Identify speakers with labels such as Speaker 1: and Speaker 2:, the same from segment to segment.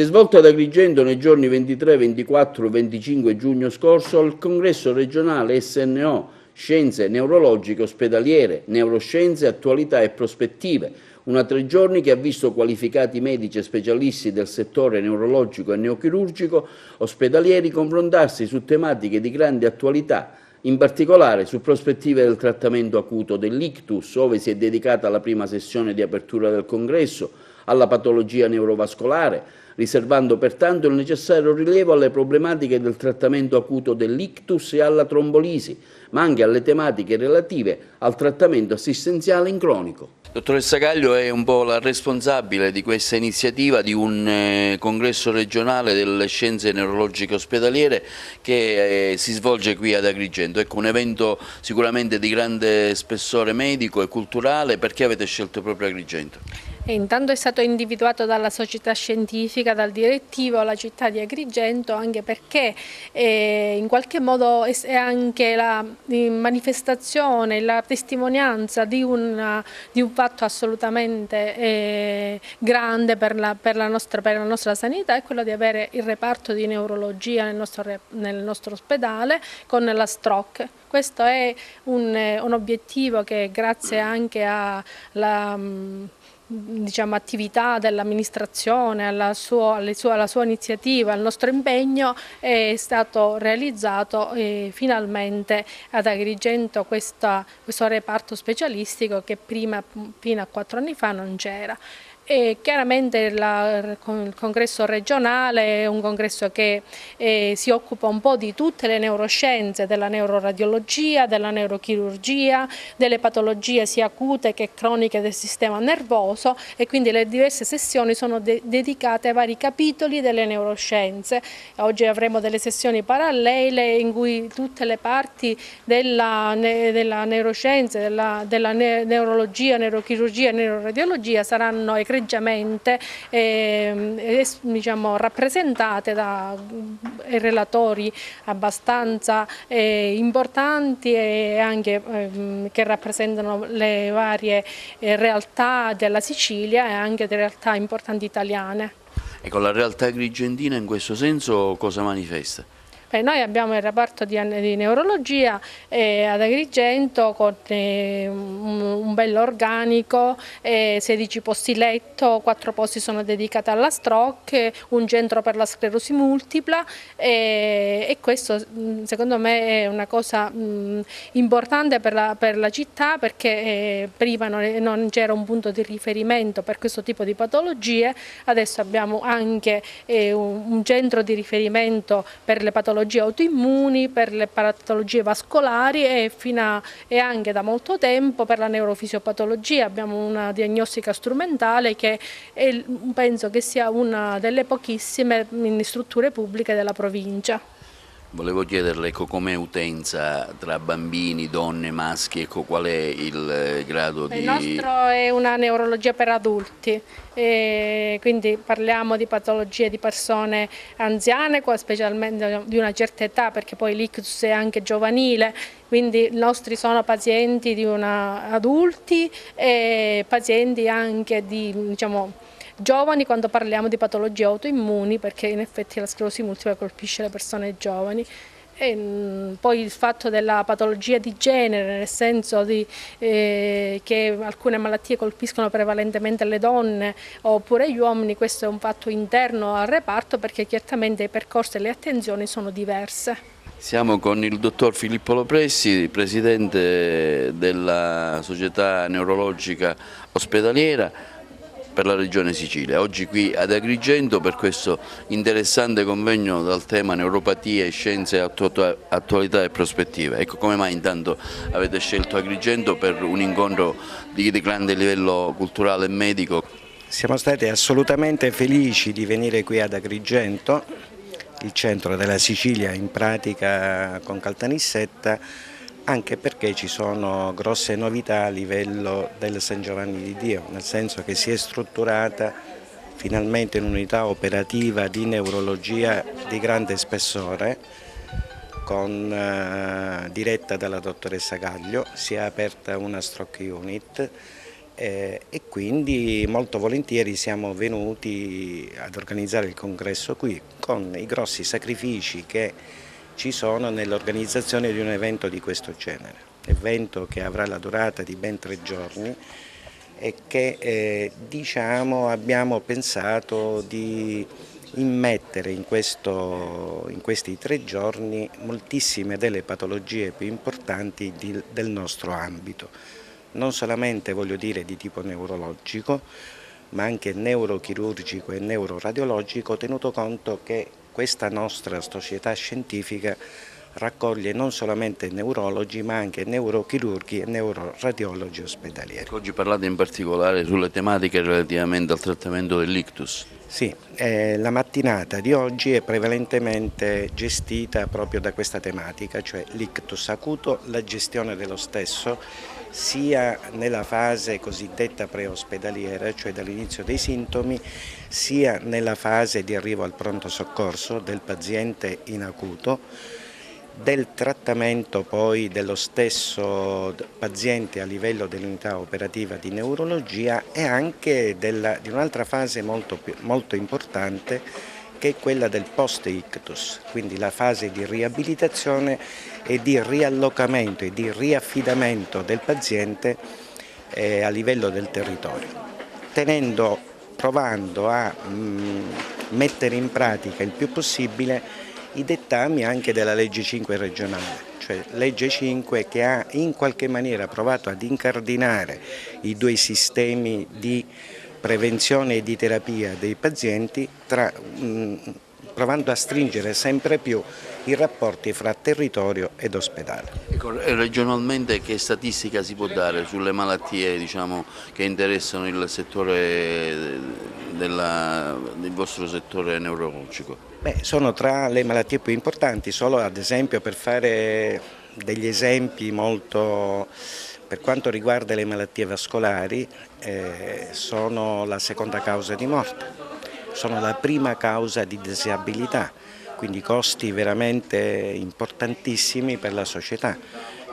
Speaker 1: Si è svolto ad Agrigento nei giorni 23, 24 e 25 giugno scorso il congresso regionale SNO, Scienze Neurologiche Ospedaliere, Neuroscienze, Attualità e Prospettive, una 3 giorni che ha visto qualificati medici e specialisti del settore neurologico e neochirurgico ospedalieri confrontarsi su tematiche di grande attualità, in particolare su prospettive del trattamento acuto dell'ictus, ove si è dedicata la prima sessione di apertura del congresso, alla patologia neurovascolare, riservando pertanto il necessario rilievo alle problematiche del trattamento acuto dell'ictus e alla trombolisi, ma anche alle tematiche relative al trattamento assistenziale in cronico.
Speaker 2: Dottoressa Gaglio è un po' la responsabile di questa iniziativa di un congresso regionale delle scienze neurologiche ospedaliere che si svolge qui ad Agrigento. Ecco, un evento sicuramente di grande spessore medico e culturale. Perché avete scelto proprio Agrigento?
Speaker 3: Intanto è stato individuato dalla società scientifica, dal direttivo, la città di Agrigento, anche perché in qualche modo è anche la manifestazione, la testimonianza di un fatto assolutamente grande per la nostra sanità, è quello di avere il reparto di neurologia nel nostro ospedale con la stroke. Questo è un obiettivo che grazie anche alla attività dell'amministrazione, alla sua iniziativa, al nostro impegno è stato realizzato finalmente ad Agrigento questo reparto specialistico che prima, fino a 4 anni fa, non c'era. E chiaramente il congresso regionale è un congresso che si occupa un po' di tutte le neuroscienze, della neuroradiologia, della neurochirurgia, delle patologie sia acute che croniche del sistema nervoso, e quindi le diverse sessioni sono dedicate ai vari capitoli delle neuroscienze. Oggi avremo delle sessioni parallele in cui tutte le parti della neuroscienza, della neurologia, neurochirurgia e neuroradiologia saranno egregiamente rappresentate da relatori abbastanza importanti e anche che rappresentano le varie realtà della Sicilia e anche delle realtà importanti italiane.
Speaker 2: Ecco, la realtà agrigentina in questo senso cosa manifesta?
Speaker 3: Noi abbiamo il reparto di neurologia ad Agrigento con un bel organico, 16 posti letto, 4 posti sono dedicati alla stroke, un centro per la sclerosi multipla e questo secondo me è una cosa importante per la città, perché prima non c'era un punto di riferimento per questo tipo di patologie. Adesso abbiamo anche un centro di riferimento per le patologie autoimmuni, per le patologie vascolari e anche da molto tempo per la neurofisiopatologia. Abbiamo una diagnostica strumentale che penso che sia una delle pochissime in strutture pubbliche della provincia.
Speaker 2: Volevo chiederle, ecco, com'è utenza tra bambini, donne, maschi, ecco, qual è il grado di...
Speaker 3: Il nostro è una neurologia per adulti, quindi parliamo di patologie di persone anziane, specialmente di una certa età, perché poi l'ictus è anche giovanile, quindi i nostri sono pazienti adulti e pazienti anche di, giovani quando parliamo di patologie autoimmuni, perché in effetti la sclerosi multipla colpisce le persone giovani. E poi il fatto della patologia di genere, nel senso che alcune malattie colpiscono prevalentemente le donne oppure gli uomini, questo è un fatto interno al reparto, perché chiaramente i percorsi e le attenzioni sono diverse.
Speaker 2: Siamo con il dottor Filippo Lopressi, presidente della Società Neurologica Ospedaliera per la Regione Sicilia. Oggi qui ad Agrigento per questo interessante convegno dal tema neuropatie, scienze, attualità e prospettive. Ecco, come mai intanto avete scelto Agrigento per un incontro di grande livello culturale e medico?
Speaker 4: Siamo stati assolutamente felici di venire qui ad Agrigento, il centro della Sicilia, in pratica con Caltanissetta, anche perché ci sono grosse novità a livello del San Giovanni di Dio, nel senso che si è strutturata finalmente un'unità operativa di neurologia di grande spessore, diretta dalla dottoressa Gaglio. Si è aperta una stroke unit e quindi molto volentieri siamo venuti ad organizzare il congresso qui con i grossi sacrifici che ci sono nell'organizzazione di un evento di questo genere, evento che avrà la durata di ben 3 giorni e che diciamo, abbiamo pensato di immettere in questi 3 giorni moltissime delle patologie più importanti del nostro ambito, non solamente voglio dire di tipo neurologico, ma anche neurochirurgico e neuroradiologico, tenuto conto che questa nostra società scientifica raccoglie non solamente neurologi ma anche neurochirurghi e neuroradiologi ospedalieri.
Speaker 2: Oggi parlate in particolare sulle tematiche relativamente al trattamento dell'ictus.
Speaker 4: Sì, la mattinata di oggi è prevalentemente gestita proprio da questa tematica, cioè l'ictus acuto, la gestione dello stesso sia nella fase cosiddetta preospedaliera, cioè dall'inizio dei sintomi, sia nella fase di arrivo al pronto soccorso del paziente in acuto, del trattamento poi dello stesso paziente a livello dell'unità operativa di neurologia e anche di un'altra fase molto importante che è quella del post-ictus, quindi la fase di riabilitazione e di riallocamento e di riaffidamento del paziente a livello del territorio, provando a mettere in pratica il più possibile i dettami anche della legge 5 regionale, cioè legge 5 che ha in qualche maniera provato ad incardinare i 2 sistemi di prevenzione e di terapia dei pazienti, provando a stringere sempre più i rapporti fra territorio ed ospedale.
Speaker 2: Regionalmente che statistica si può dare sulle malattie, diciamo, che interessano il settore del vostro settore neurologico?
Speaker 4: Sono tra le malattie più importanti, solo ad esempio per fare degli esempi per quanto riguarda le malattie vascolari, sono la seconda causa di morte, sono la prima causa di disabilità, quindi costi veramente importantissimi per la società.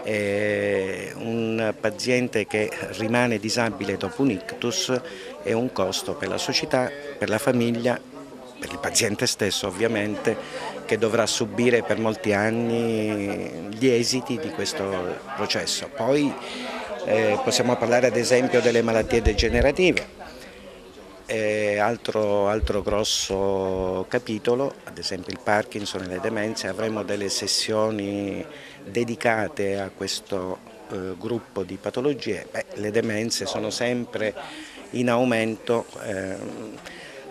Speaker 4: Un paziente che rimane disabile dopo un ictus è un costo per la società, per la famiglia, per il paziente stesso ovviamente, che dovrà subire per molti anni gli esiti di questo processo. Poi possiamo parlare ad esempio delle malattie degenerative. Altro grosso capitolo, ad esempio il Parkinson e le demenze, avremo delle sessioni dedicate a questo gruppo di patologie. Le demenze sono sempre in aumento,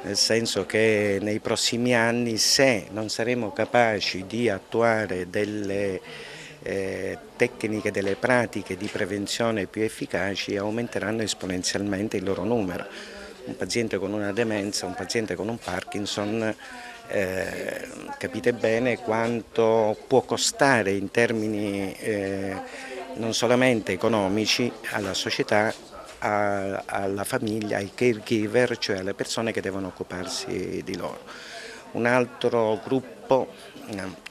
Speaker 4: nel senso che nei prossimi anni, se non saremo capaci di attuare delle tecniche, delle pratiche di prevenzione più efficaci, aumenteranno esponenzialmente il loro numero. Un paziente con una demenza, un paziente con un Parkinson, capite bene quanto può costare in termini non solamente economici alla società, alla famiglia, ai caregiver, cioè alle persone che devono occuparsi di loro. Un altro gruppo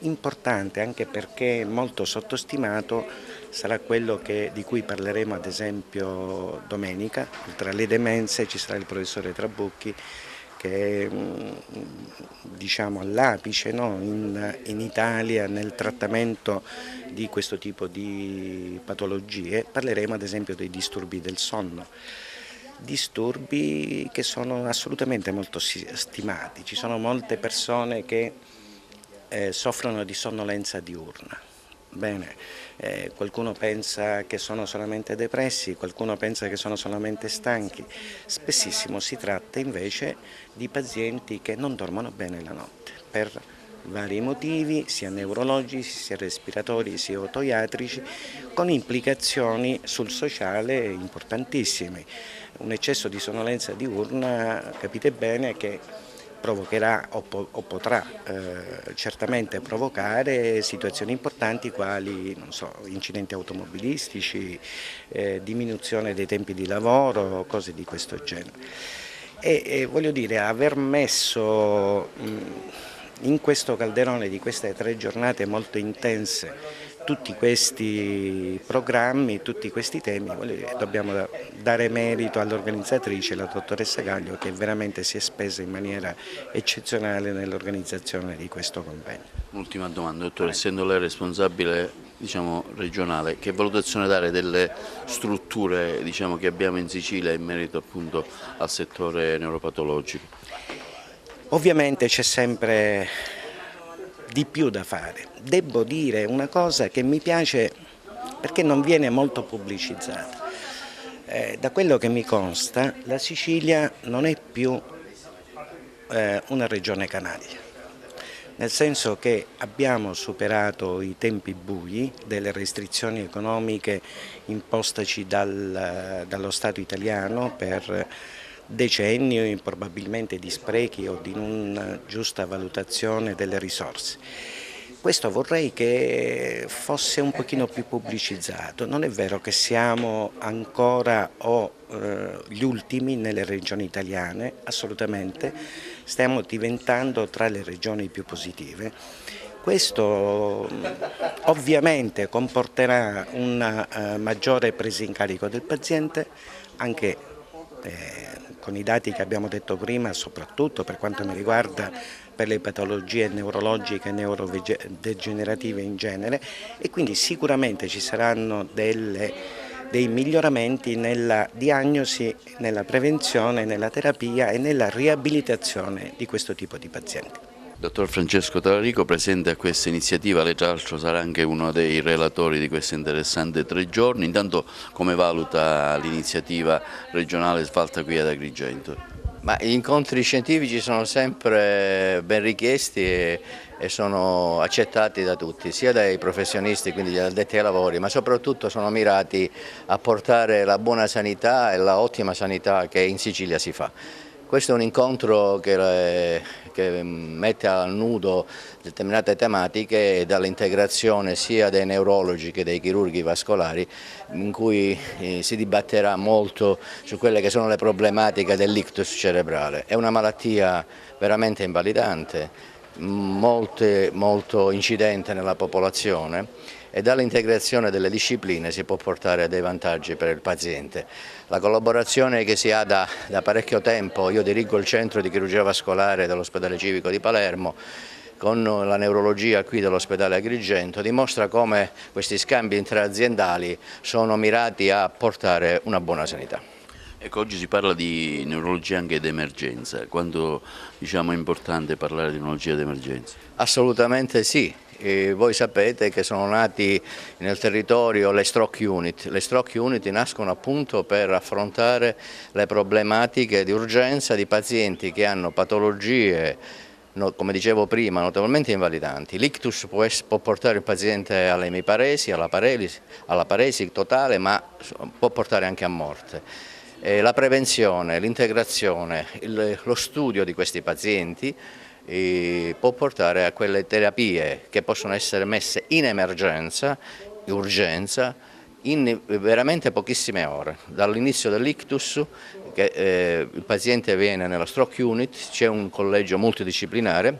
Speaker 4: importante, anche perché molto sottostimato, sarà quello di cui parleremo ad esempio domenica. Tra le demenze ci sarà il professore Trabucchi, che è diciamo, all'apice, no? in Italia nel trattamento di questo tipo di patologie. Parleremo ad esempio dei disturbi del sonno, disturbi che sono assolutamente molto stimati. Ci sono molte persone che soffrono di sonnolenza diurna. Bene, qualcuno pensa che sono solamente depressi, qualcuno pensa che sono solamente stanchi. Spessissimo si tratta invece di pazienti che non dormono bene la notte per vari motivi, sia neurologici, sia respiratori, sia otoiatrici, con implicazioni sul sociale importantissime. Un eccesso di sonnolenza diurna, capite bene che provocherà o potrà certamente provocare situazioni importanti quali incidenti automobilistici, diminuzione dei tempi di lavoro, cose di questo genere. E voglio dire, aver messo in questo calderone di queste 3 giornate molto intense tutti questi programmi, tutti questi temi, dobbiamo dare merito all'organizzatrice, la dottoressa Gaglio, che veramente si è spesa in maniera eccezionale nell'organizzazione di questo convegno.
Speaker 2: Ultima domanda, dottore, essendo lei responsabile regionale, che valutazione dare delle strutture che abbiamo in Sicilia in merito appunto al settore neuropatologico?
Speaker 4: Ovviamente c'è sempre di più da fare. Devo dire una cosa che mi piace perché non viene molto pubblicizzata. Da quello che mi consta, la Sicilia non è più una regione canaglia, nel senso che abbiamo superato i tempi bui delle restrizioni economiche impostaci dallo Stato italiano per decenni probabilmente di sprechi o di non giusta valutazione delle risorse. Questo vorrei che fosse un pochino più pubblicizzato. Non è vero che siamo ancora gli ultimi nelle regioni italiane, assolutamente, stiamo diventando tra le regioni più positive. Questo ovviamente comporterà una maggiore presa in carico del paziente, anche con i dati che abbiamo detto prima, soprattutto per quanto mi riguarda per le patologie neurologiche e neurodegenerative in genere, e quindi sicuramente ci saranno dei miglioramenti nella diagnosi, nella prevenzione, nella terapia e nella riabilitazione di questo tipo di pazienti.
Speaker 2: Dottor Francesco Talarico, presente a questa iniziativa, lei tra l'altro sarà anche uno dei relatori di questo interessante 3 giorni, intanto come valuta l'iniziativa regionale svolta qui ad Agrigento?
Speaker 5: Ma gli incontri scientifici sono sempre ben richiesti e sono accettati da tutti, sia dai professionisti, quindi gli addetti ai lavori, ma soprattutto sono mirati a portare la buona sanità e la ottima sanità che in Sicilia si fa. Questo è un incontro che mette a nudo determinate tematiche dall'integrazione sia dei neurologi che dei chirurghi vascolari, in cui si dibatterà molto su quelle che sono le problematiche dell'ictus cerebrale. È una malattia veramente invalidante, molto incidente nella popolazione, e dall'integrazione delle discipline si può portare a dei vantaggi per il paziente. La collaborazione che si ha da parecchio tempo, io dirigo il centro di chirurgia vascolare dell'ospedale civico di Palermo, con la neurologia qui dell'ospedale Agrigento, dimostra come questi scambi intraaziendali sono mirati a portare una buona sanità.
Speaker 2: Ecco, oggi si parla di neurologia anche d'emergenza, quanto è importante parlare di neurologia d'emergenza?
Speaker 5: Assolutamente sì. E voi sapete che sono nati nel territorio le stroke unit. Le stroke unit nascono appunto per affrontare le problematiche di urgenza di pazienti che hanno patologie, come dicevo prima, notevolmente invalidanti. L'ictus può portare il paziente all'emiparesi, alla paresi totale, ma può portare anche a morte. La prevenzione, l'integrazione, lo studio di questi pazienti può portare a quelle terapie che possono essere messe in emergenza, urgenza, in veramente pochissime ore. Dall'inizio dell'ictus, il paziente viene nella stroke unit, c'è un collegio multidisciplinare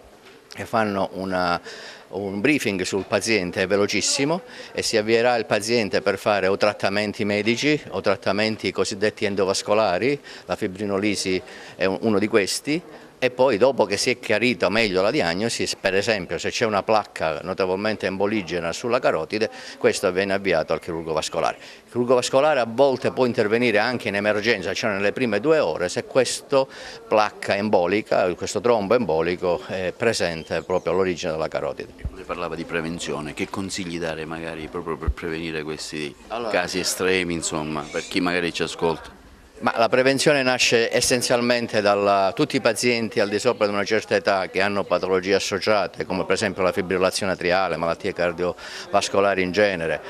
Speaker 5: e fanno un briefing sul paziente velocissimo e si avvierà il paziente per fare o trattamenti medici o trattamenti cosiddetti endovascolari, la fibrinolisi è uno di questi. E poi dopo che si è chiarita meglio la diagnosi, per esempio se c'è una placca notevolmente emboligena sulla carotide, questo viene avviato al chirurgo vascolare. Il chirurgo vascolare a volte può intervenire anche in emergenza, cioè nelle prime 2 ore, se questa placca embolica, questo trombo embolico è presente proprio all'origine della carotide.
Speaker 2: Lei parlava di prevenzione, che consigli dare magari proprio per prevenire questi casi estremi, per chi magari ci ascolta?
Speaker 5: Ma la prevenzione nasce essenzialmente da tutti i pazienti al di sopra di una certa età che hanno patologie associate, come per esempio la fibrillazione atriale, malattie cardiovascolari in genere,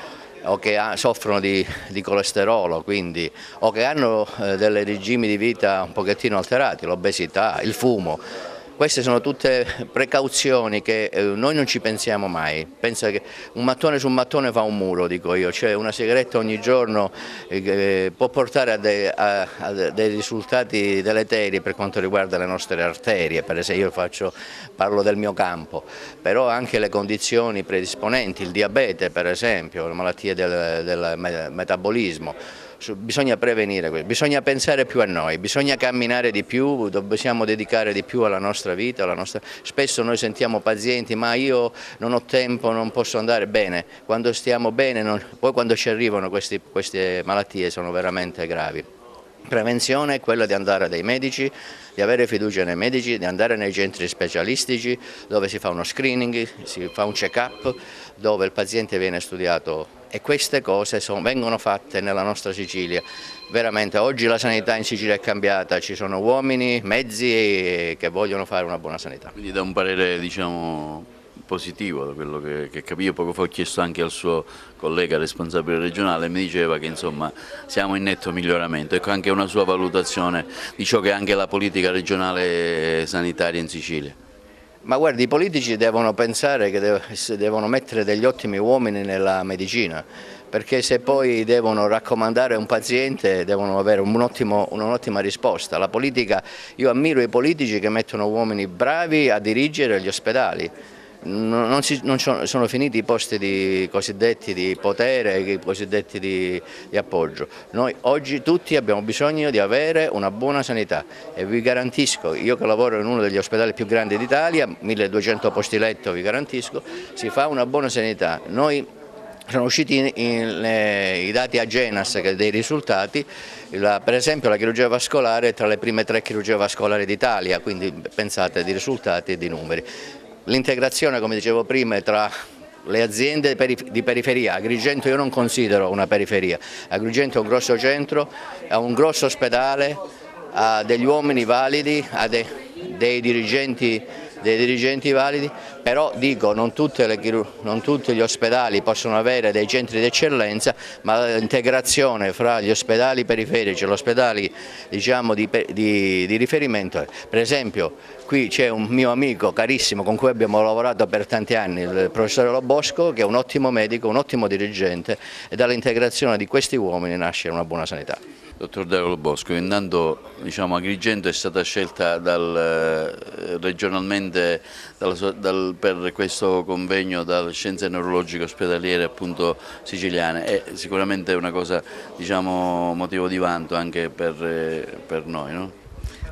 Speaker 5: o che soffrono di colesterolo, quindi, o che hanno dei regimi di vita un pochettino alterati, l'obesità, il fumo. Queste sono tutte precauzioni che noi non ci pensiamo mai. Pensa che un mattone su un mattone fa un muro, dico io, cioè una sigaretta ogni giorno può portare a dei risultati deleteri per quanto riguarda le nostre arterie, per esempio io parlo del mio campo, però anche le condizioni predisponenti, il diabete per esempio, le malattie del metabolismo. Bisogna prevenire questo, bisogna pensare più a noi, bisogna camminare di più, dobbiamo dedicare di più alla nostra vita, Spesso noi sentiamo pazienti, ma io non ho tempo, non posso andare bene, quando stiamo bene, poi quando ci arrivano queste malattie sono veramente gravi. Prevenzione è quella di andare dai medici, di avere fiducia nei medici, di andare nei centri specialistici dove si fa uno screening, si fa un check-up, dove il paziente viene studiato e queste cose vengono fatte nella nostra Sicilia. Veramente oggi la sanità in Sicilia è cambiata, ci sono uomini, mezzi che vogliono fare una buona sanità.
Speaker 2: Quindi da un parere diciamo positivo da quello che capivo, poco fa ho chiesto anche al suo collega responsabile regionale, mi diceva che insomma siamo in netto miglioramento, ecco anche una sua valutazione di ciò che è anche la politica regionale sanitaria in Sicilia.
Speaker 5: Ma guardi, i politici devono pensare che devono mettere degli ottimi uomini nella medicina, perché se poi devono raccomandare un paziente devono avere un'ottima risposta. La politica, io ammiro i politici che mettono uomini bravi a dirigere gli ospedali. Non sono finiti i posti cosiddetti di potere, i cosiddetti di appoggio. Noi oggi tutti abbiamo bisogno di avere una buona sanità e vi garantisco, io che lavoro in uno degli ospedali più grandi d'Italia, 1200 posti letto, vi garantisco, si fa una buona sanità. Sono usciti i dati Agenas dei risultati, per esempio la chirurgia vascolare è tra le prime 3 chirurgie vascolari d'Italia, quindi pensate di risultati e di numeri. L'integrazione, come dicevo prima, tra le aziende di periferia, Agrigento io non considero una periferia, Agrigento è un grosso centro, ha un grosso ospedale, ha degli uomini validi, ha dei dirigenti validi, però dico non tutti gli ospedali possono avere dei centri di eccellenza, ma l'integrazione fra gli ospedali periferici e gli ospedali diciamo, di riferimento. Per esempio qui c'è un mio amico carissimo con cui abbiamo lavorato per tanti anni, il professore Lo Bosco, che è un ottimo medico, un ottimo dirigente e dall'integrazione di questi uomini nasce una buona sanità.
Speaker 2: Dottor Dario Lo Bosco, intanto diciamo, Agrigento è stata scelta regionalmente per questo convegno dalle scienze neurologiche ospedaliere appunto siciliane, è sicuramente una cosa diciamo, motivo di vanto anche per noi, no?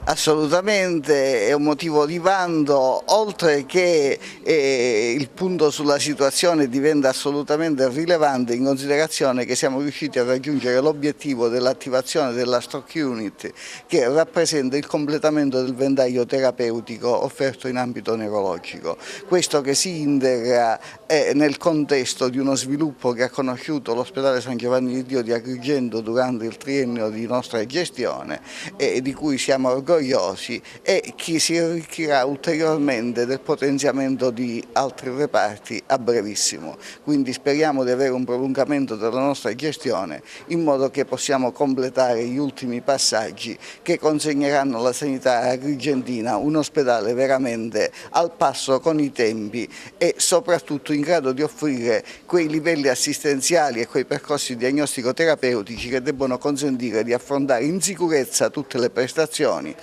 Speaker 6: Assolutamente è un motivo di vanto, oltre che il punto sulla situazione diventa assolutamente rilevante in considerazione che siamo riusciti a raggiungere l'obiettivo dell'attivazione della stroke unit che rappresenta il completamento del ventaglio terapeutico offerto in ambito neurologico. Questo che si integra nel contesto di uno sviluppo che ha conosciuto l'ospedale San Giovanni di Dio di Agrigento durante il triennio di nostra gestione e di cui siamo orgogliosi e che si arricchirà ulteriormente del potenziamento di altri reparti a brevissimo. Quindi speriamo di avere un prolungamento della nostra gestione in modo che possiamo completare gli ultimi passaggi che consegneranno alla sanità agrigentina un ospedale veramente al passo con i tempi e soprattutto in grado di offrire quei livelli assistenziali e quei percorsi diagnostico-terapeutici che debbono consentire di affrontare in sicurezza tutte le prestazioni.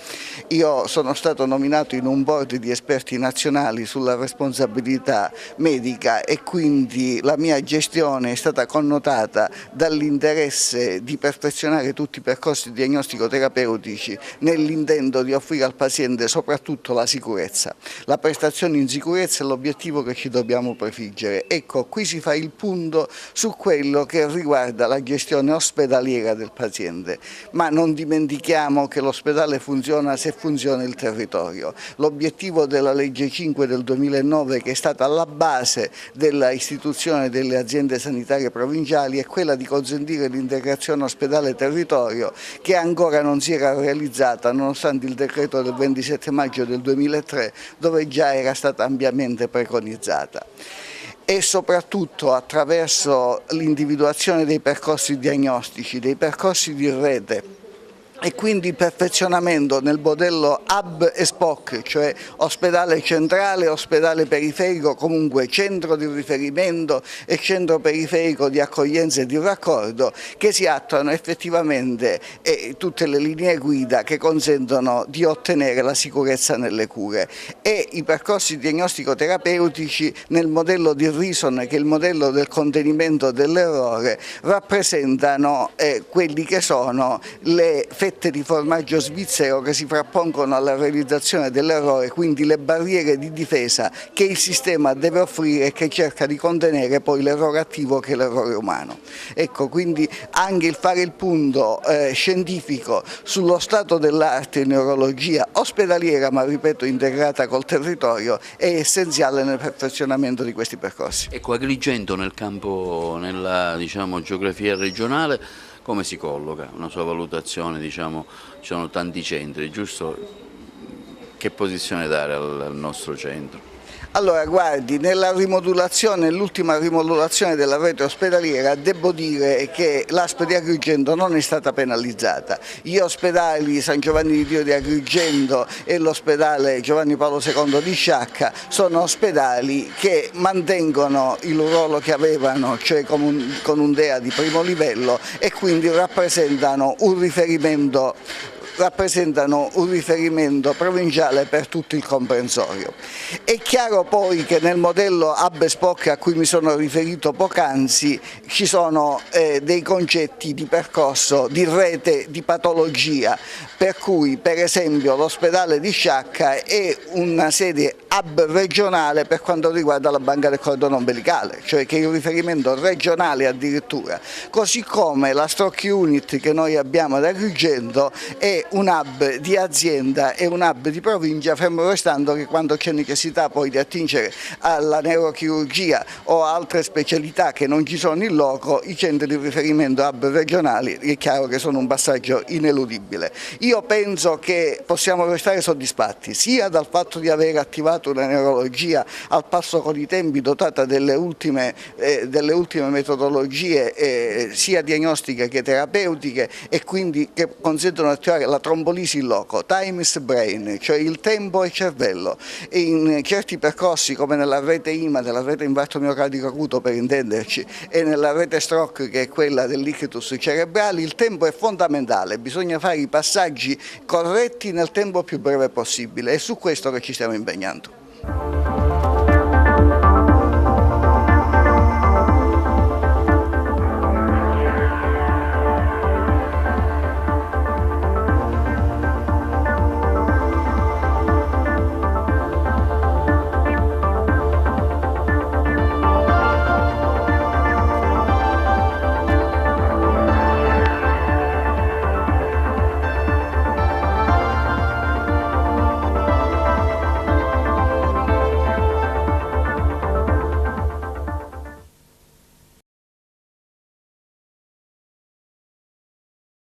Speaker 6: Io sono stato nominato in un board di esperti nazionali sulla responsabilità medica e quindi la mia gestione è stata connotata dall'interesse di perfezionare tutti i percorsi diagnostico-terapeutici nell'intento di offrire al paziente soprattutto la sicurezza. La prestazione in sicurezza è l'obiettivo che ci dobbiamo prefiggere. Ecco, qui si fa il punto su quello che riguarda la gestione ospedaliera del paziente, ma non dimentichiamo che l'ospedale funziona se funziona il territorio. L'obiettivo della legge 5 del 2009 che è stata alla base della istituzione delle aziende sanitarie provinciali è quella di consentire l'integrazione ospedale-territorio che ancora non si era realizzata nonostante il decreto del 27 maggio del 2003 dove già era stata ampiamente preconizzata. E soprattutto attraverso l'individuazione dei percorsi diagnostici, dei percorsi di rete e quindi il perfezionamento nel modello hub e spoke, cioè ospedale centrale, ospedale periferico, comunque centro di riferimento e centro periferico di accoglienza e di raccordo, che si attuano effettivamente tutte le linee guida che consentono di ottenere la sicurezza nelle cure, e i percorsi diagnostico-terapeutici nel modello di Reason, che è il modello del contenimento dell'errore, rappresentano quelli che sono le fette di formaggio svizzero che si frappongono alla realizzazione dell'errore, quindi le barriere di difesa che il sistema deve offrire e che cerca di contenere poi l'errore attivo, che è l'errore umano. Ecco, quindi anche il fare il punto scientifico sullo stato dell'arte in neurologia ospedaliera, ma ripeto integrata col territorio, è essenziale nel perfezionamento di questi percorsi.
Speaker 2: Ecco, Agrigento nel campo, nella geografia regionale, come si colloca? Una sua valutazione, ci sono tanti centri, giusto? Che posizione dare al nostro centro?
Speaker 6: Allora, guardi, nella rimodulazione, l'ultima rimodulazione della rete ospedaliera, devo dire che l'ASP di Agrigento non è stata penalizzata. Gli ospedali San Giovanni di Dio di Agrigento e l'ospedale Giovanni Paolo II di Sciacca sono ospedali che mantengono il ruolo che avevano, cioè con un DEA di primo livello, e quindi rappresentano un riferimento provinciale per tutto il comprensorio. È chiaro poi che nel modello hub e spoke a cui mi sono riferito poc'anzi ci sono dei concetti di percorso, di rete, di patologia, per cui per esempio l'ospedale di Sciacca è una sede hub regionale per quanto riguarda la banca del cordone ombelicale, cioè che è un riferimento regionale addirittura, così come la stroke unit che noi abbiamo ad Agrigento è un hub di azienda e un hub di provincia, fermo restando che quando c'è necessità poi di attingere alla neurochirurgia o altre specialità che non ci sono in loco, i centri di riferimento hub regionali è chiaro che sono un passaggio ineludibile. Io penso che possiamo restare soddisfatti sia dal fatto di aver attivato una neurologia al passo con i tempi, dotata delle ultime metodologie sia diagnostiche che terapeutiche, e quindi che consentono di attivare la trombolisi in loco, time is brain, cioè il tempo e cervello, e in certi percorsi come nella rete IMA, della rete infarto miocardico acuto per intenderci, e nella rete stroke che è quella dell'ictus cerebrale, il tempo è fondamentale, bisogna fare i passaggi corretti nel tempo più breve possibile, è su questo che ci stiamo impegnando.